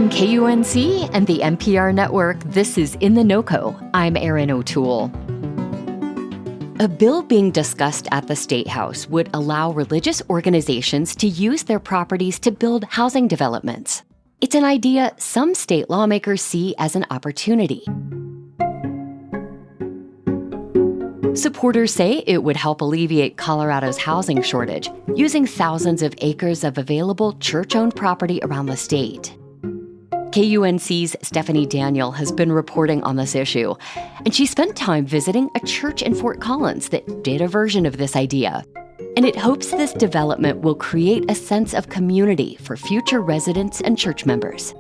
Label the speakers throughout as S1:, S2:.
S1: From KUNC and the NPR network, this is In The NoCo. I'm Erin O'Toole. A bill being discussed at the State House would allow religious organizations to use their properties to build housing developments. It's an idea some state lawmakers see as an opportunity. Supporters say it would help alleviate Colorado's housing shortage, using thousands of acres of available church-owned property around the state. KUNC's Stephanie Daniel has been reporting on this issue, and she spent time visiting a church in Fort Collins that did a version of this idea. And it hopes this development will create a sense of community for future residents and church members.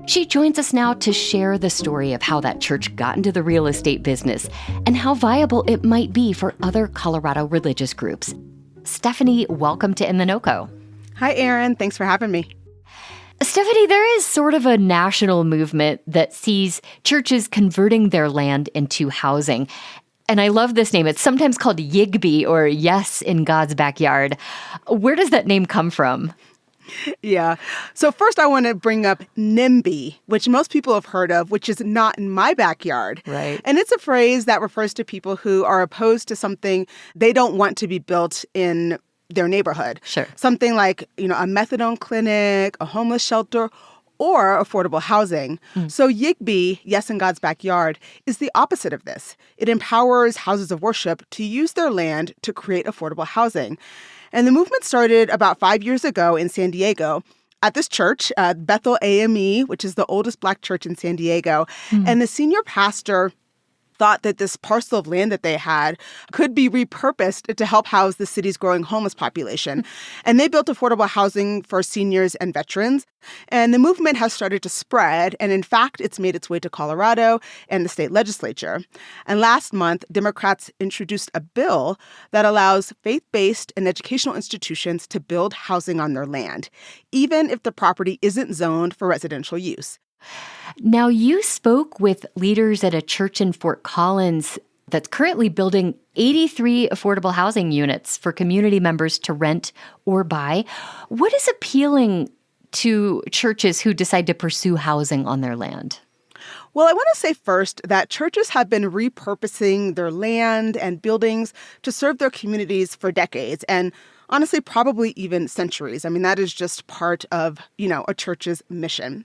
S1: She joins us now to share the story of how that church got into the real estate business and how viable it might be for other Colorado religious groups. Stephanie, welcome to In The NoCo.
S2: Hi, Erin. Thanks for having me.
S1: Stephanie, there is sort of a national movement that sees churches converting their land into housing. And I love this name. It's sometimes called YIGBY, or Yes in God's Backyard. Where does that name come from?
S2: Yeah. So first I want to bring up NIMBY, which most people have heard of, which is not in my backyard.
S1: Right.
S2: And it's a phrase that refers to people who are opposed to something they don't want to be built in their neighborhood.
S1: Sure.
S2: Something like, a methadone clinic, a homeless shelter, or affordable housing. So YIGBY, Yes in God's Backyard, is the opposite of this. It empowers houses of worship to use their land to create affordable housing. And the movement started about 5 years ago in San Diego at this church, Bethel AME, which is the oldest Black church in San Diego. And the senior pastor thought that this parcel of land that they had could be repurposed to help house the city's growing homeless population. And they built affordable housing for seniors and veterans. And the movement has started to spread. And in fact, it's made its way to Colorado and the state legislature. And last month, Democrats introduced a bill that allows faith-based and educational institutions to build housing on their land, even if the property isn't zoned for residential use.
S1: Now, you spoke with leaders at a church in Fort Collins that's currently building 83 affordable housing units for community members to rent or buy. What is appealing to churches who decide to pursue housing on their land?
S2: Well, I want to say first that churches have been repurposing their land and buildings to serve their communities for decades, and honestly, probably even centuries. I mean, that is just part of, a church's mission.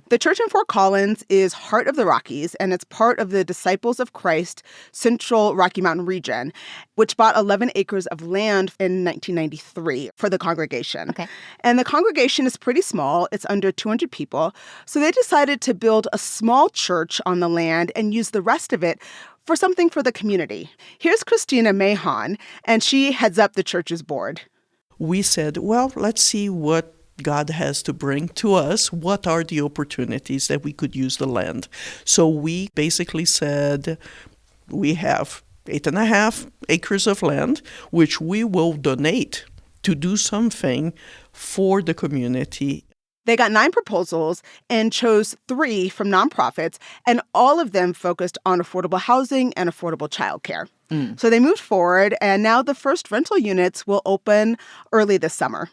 S2: The church in Fort Collins is Heart of the Rockies, and it's part of the Disciples of Christ Central Rocky Mountain region, which bought 11 acres of land in 1993 for the congregation.
S1: Okay.
S2: And the congregation is pretty small. It's under 200 people. So they decided to build a small church on the land and use the rest of it for something for the community. Here's Christina Mahon, and she heads up the church's board.
S3: We said, well, let's see what God has to bring to us. What are the opportunities that we could use the land? So we basically said, we have 8.5 acres of land, which we will donate to do something for the community.
S2: They got 9 proposals and chose 3 from nonprofits, and all of them focused on affordable housing and affordable childcare. So they moved forward, and now the first rental units will open early this summer.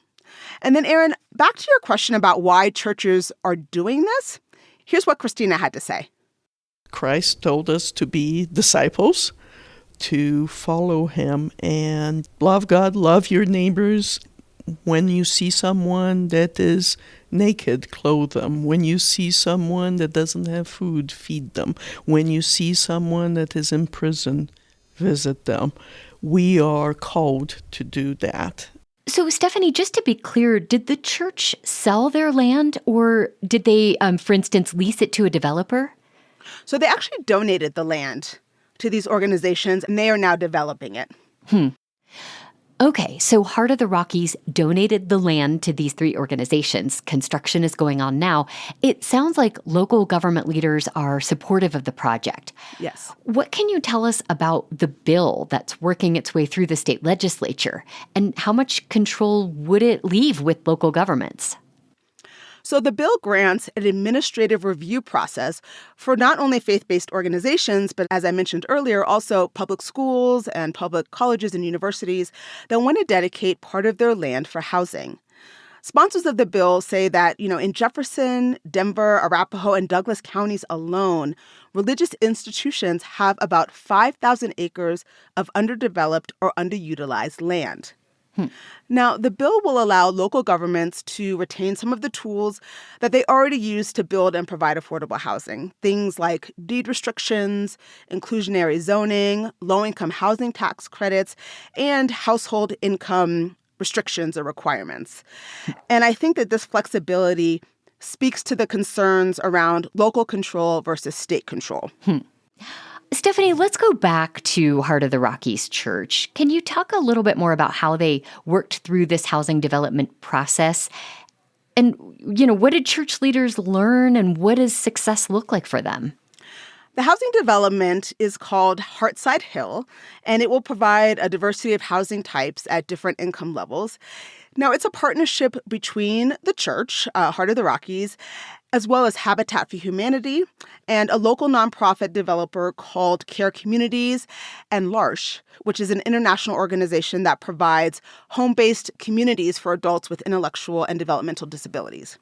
S2: And then, Erin, back to your question about why churches are doing this. Here's what Christina had to say.
S3: Christ told us to be disciples, to follow him and love God, love your neighbors. When you see someone that is naked, clothe them. When you see someone that doesn't have food, feed them. When you see someone that is in prison, visit them. We are called to do that.
S1: So, Stephanie, just to be clear, did the church sell their land, or did they, for instance, lease it to a developer?
S2: So they actually donated the land to these organizations, and they are now developing it.
S1: Okay, so Heart of the Rockies donated the land to these 3 organizations. Construction is going on now. It sounds like local government leaders are supportive of the project.
S2: Yes.
S1: What can you tell us about the bill that's working its way through the state legislature? And how much control would it leave with local governments?
S2: So the bill grants an administrative review process for not only faith-based organizations, but as I mentioned earlier, also public schools and public colleges and universities that want to dedicate part of their land for housing. Sponsors of the bill say that, in Jefferson, Denver, Arapahoe, and Douglas counties alone, religious institutions have about 5,000 acres of underdeveloped or underutilized land. Now, the bill will allow local governments to retain some of the tools that they already use to build and provide affordable housing. Things like deed restrictions, inclusionary zoning, low-income housing tax credits, and household income restrictions or requirements. And I think that this flexibility speaks to the concerns around local control versus state control.
S1: Stephanie, let's go back to Heart of the Rockies Church. Can you talk a little bit more about how they worked through this housing development process? And, what did church leaders learn and what does success look like for them?
S2: The housing development is called Heartside Hill, and it will provide a diversity of housing types at different income levels. Now, it's a partnership between the church, Heart of the Rockies, as well as Habitat for Humanity and a local nonprofit developer called Care Communities and L'Arche, which is an international organization that provides home-based communities for adults with intellectual and developmental disabilities.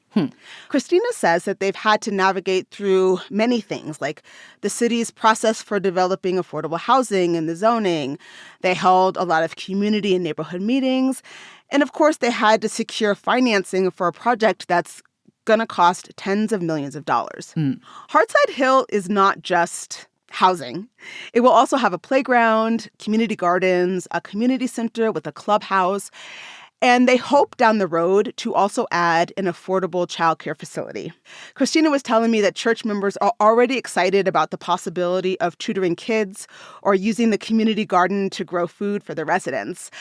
S2: Christina says that they've had to navigate through many things, like the city's process for developing affordable housing and the zoning. They held a lot of community and neighborhood meetings. And of course, they had to secure financing for a project that's going to cost tens of millions of dollars. Heartside Hill is not just housing. It will also have a playground, community gardens, a community center with a clubhouse, and they hope down the road to also add an affordable childcare facility. Christina was telling me that church members are already excited about the possibility of tutoring kids or using the community garden to grow food for the residents.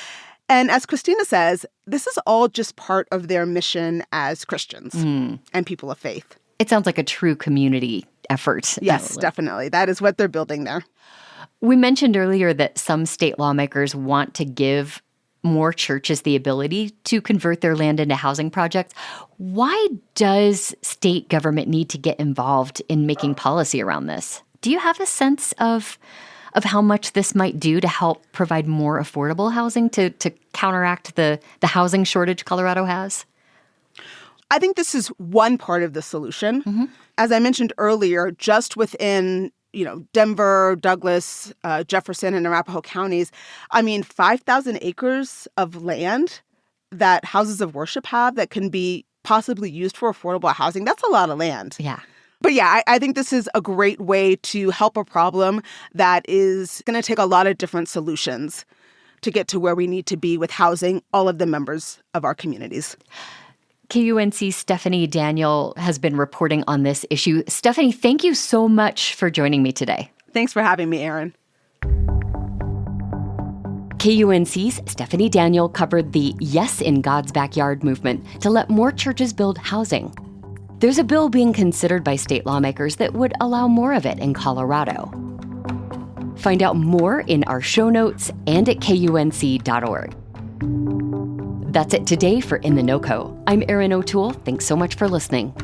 S2: And as Christina says, this is all just part of their mission as Christians and people of faith.
S1: It sounds like a true community effort.
S2: Yes, definitely. That is what they're building there.
S1: We mentioned earlier that some state lawmakers want to give more churches the ability to convert their land into housing projects. Why does state government need to get involved in making policy around this? Do you have a sense of how much this might do to help provide more affordable housing to counteract the housing shortage Colorado has?
S2: I think this is one part of the solution. As I mentioned earlier, just within Denver, Douglas, Jefferson, and Arapahoe counties, 5,000 acres of land that houses of worship have that can be possibly used for affordable housing, that's a lot of land.
S1: Yeah.
S2: But yeah, I think this is a great way to help a problem that is going to take a lot of different solutions to get to where we need to be with housing all of the members of our communities.
S1: KUNC's Stephanie Daniel has been reporting on this issue. Stephanie, thank you so much for joining me today.
S2: Thanks for having me, Erin.
S1: KUNC's Stephanie Daniel covered the Yes in God's Backyard movement to let more churches build housing. There's a bill being considered by state lawmakers that would allow more of it in Colorado. Find out more in our show notes and at KUNC.org. That's it today for In The NoCo. I'm Erin O'Toole. Thanks so much for listening.